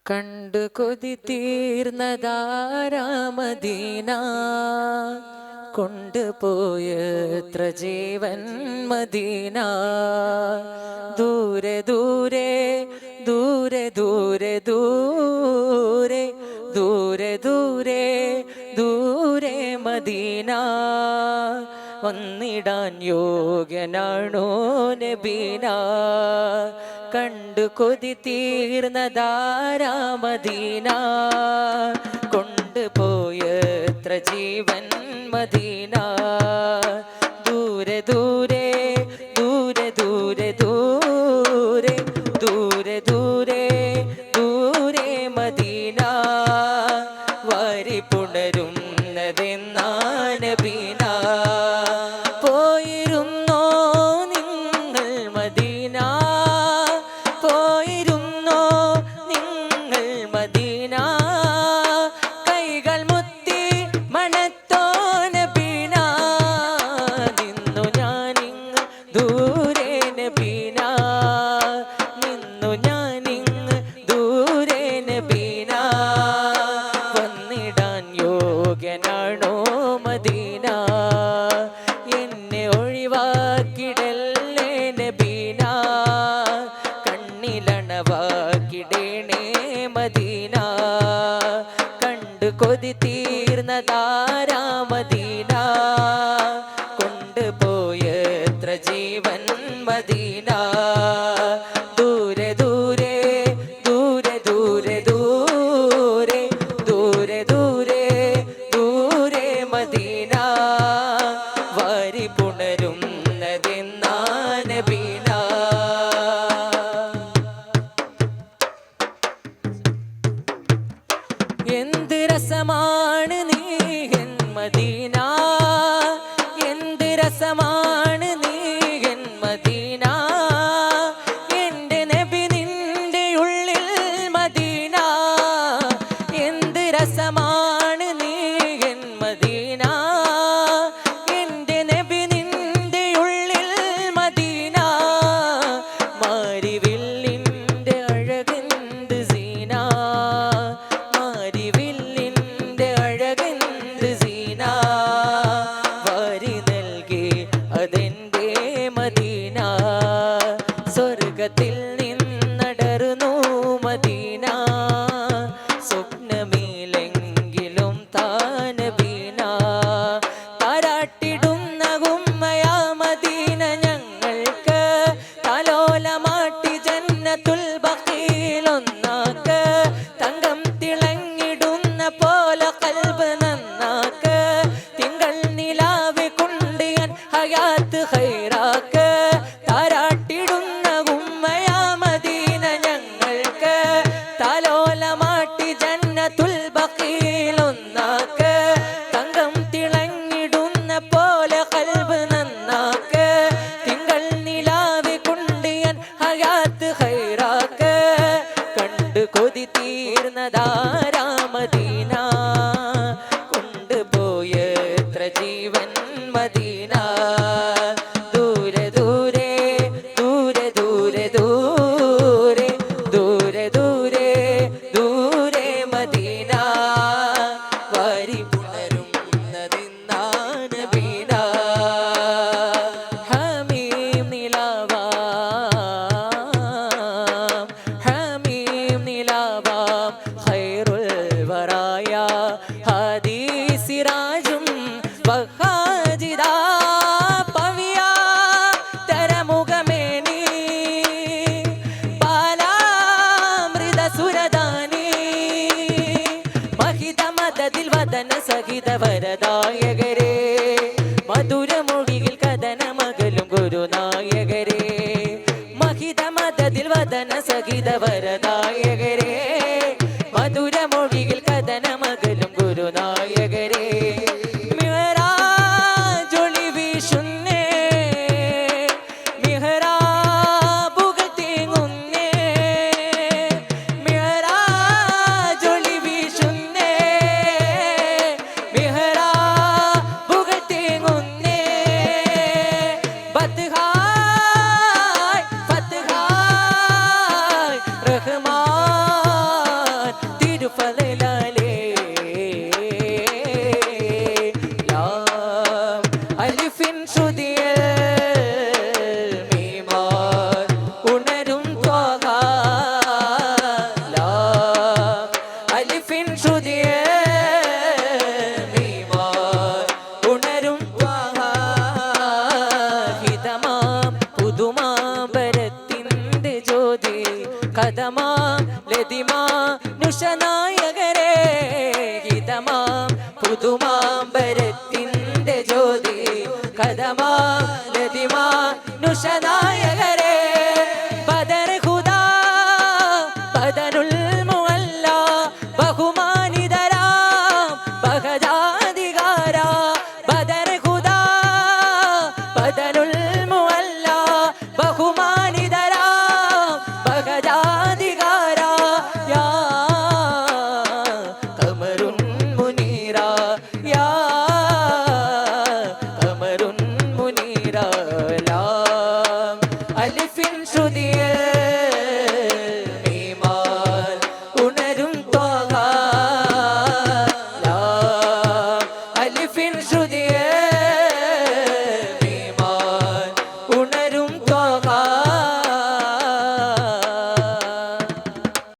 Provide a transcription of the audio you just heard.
കണ്ടു കൊതി തീർന്നതാരാമദീന കൊണ്ടുപോയത്ര ജീവൻ മദീന. ദൂരെ ദൂരെ ദൂരെ ദൂരെ ദൂരെ ദൂരെ ദൂരെ ദൂരെ മദീന. വന്നിടാൻ യോഗ്യനാണോ നബീന. കണ്ടു കൊതി തീർന്നതാരാമദീന കൊണ്ടുപോയത്ര ജീവൻ മദീന. ദൂരെ ദൂരെ ദൂരെ ദൂരെ ദൂരെ ദൂരെ ദൂരെ ദൂരെ മദീന. വാരി പുണരുന്നതെന്നാ നബീന. പോയിരുന്നോ നിങ്ങൾ മദീന, പോയിരുന്നോ നിങ്ങൾ മദീന. കൈകൾ മുത്തി മണത്തോ നബീന. നിന്നു ഞാനിങ് ദൂരെ നബീന, നിന്നു ഞാനിങ് ദൂരെ നബീന. വന്നിടാൻ യോഗ്യനാണോ മദീന. എന്നെ ഒഴിവാക്കിടല്ലേ നബീന. കണ്ണിലണവാക്കിടേണേ മദീന. കണ്ടു കൊതി തീർന്നതാരാമദീന കൊണ്ടുപോയത്ര ജീവൻ മദീന. ദൂരെ ദൂരെ ദൂരെ ദൂരെ ദൂരെ ദൂരെ ദൂരെ ദൂരെ മദീന. വാരി പുണരുന്നതെന്നാ നബീന. എന്ത് രസമാണ് നീ എൻ മദീന, എന്ത് രസമാണ് നീ എൻ മദീന. എൻ്റെ നബി നിന്റെ ഉള്ളിൽ മദീന. എന്ത് രസമാണ് നീ എൻ മദീന, എൻ്റെ നബി നിന്റെ ഉള്ളിൽ മദീന. മാരിവില്ലിൻ്റെ അഴകെന്ത് സീന, മാരിവില്ലിൻ്റെ അഴകെന്ത് സീന. വാരി നൽകി അതെൻ്റെ മദീന. സ്വർഗത്തിൽ നിന്നടർന്നു മദീന. സ്വപ്നമേലെങ്കിലും താനബീന. താരാട്ടിടുന്ന ഉമ്മയാ മദീന ഞങ്ങൾക്ക്. താലോലമാട്ടി ജന്നത്തുൽ ബഖീലൊന്നാക്ക്. തങ്കം തിളങ്ങിടുന്ന പോലെ കൽബ് നന്നാക്ക്. തിങ്കൾ നിലാവ് കൊണ്ട് ഞാൻ ഹയാത്ത് ഖൈറാക്ക്. താരാട്ടിടുന്ന ഉമ്മയാ മദീന ഞങ്ങൾക്ക്. താലോലമാട്ടി ജന്നത്തുൽ ബഖീലൊന്നാക്ക്. തങ്കം തിളങ്ങിടുന്ന പോലെ കൽബ് നന്നാക്ക്. തിങ്കൾ നിലാവ് കൊണ്ട് ഞാൻ ഹയാത്ത് ഖൈറാക്ക്. കണ്ടു കൊതി തീർന്നതാരാമദീന കൊണ്ടുപോയത്ര ജീവൻ മദീന. ദൂരെ ദൂരെ ദൂരെ ദൂരെ ദൂരെ ദൂരെ ദൂരെ ദൂരെ മദീന. വാരി പുണരുന്നതെന്നാ നബീന. ഹമീം നിലാവാം, ഹമീം നിലാവാം. ഖൈറുൽ വറായ ഹാദി സിറാജും വഹാജിദാ. പവിയ തരമുഖമേനി ബാലാമൃത സുരദാനി. മഹിത മദതിൽ വദന സഹിത വരദായകരേ. മധുരമൊഴിയിൽ കഥന മകളും ഗുരുനായകരേ. മഹിത മദതിൽ വദന സഹിത വരദായകരേ. മധുരമൊഴിയിൽ കഥന മകളും ഗുരുനായകരേ. മിഹ്റാജൊളി വീശുന്നേ, മിഹ്റാബുകൾ തേങ്ങുന്നേ. മിഹ്റാജൊളി വീശുന്നേ, മിഹ്റാബുകൾ തേങ്ങുന്നേ. ഫത്ഹായ് ഫത്ഹായ് റഹ്മാൻ ലതിമാ നുഷനായകരേ ഹിതമാം പുതുമാമ്പരത്തിൻ്റെ ജ്യോതി കഥമാ ലതിമാ നുഷനായകരേ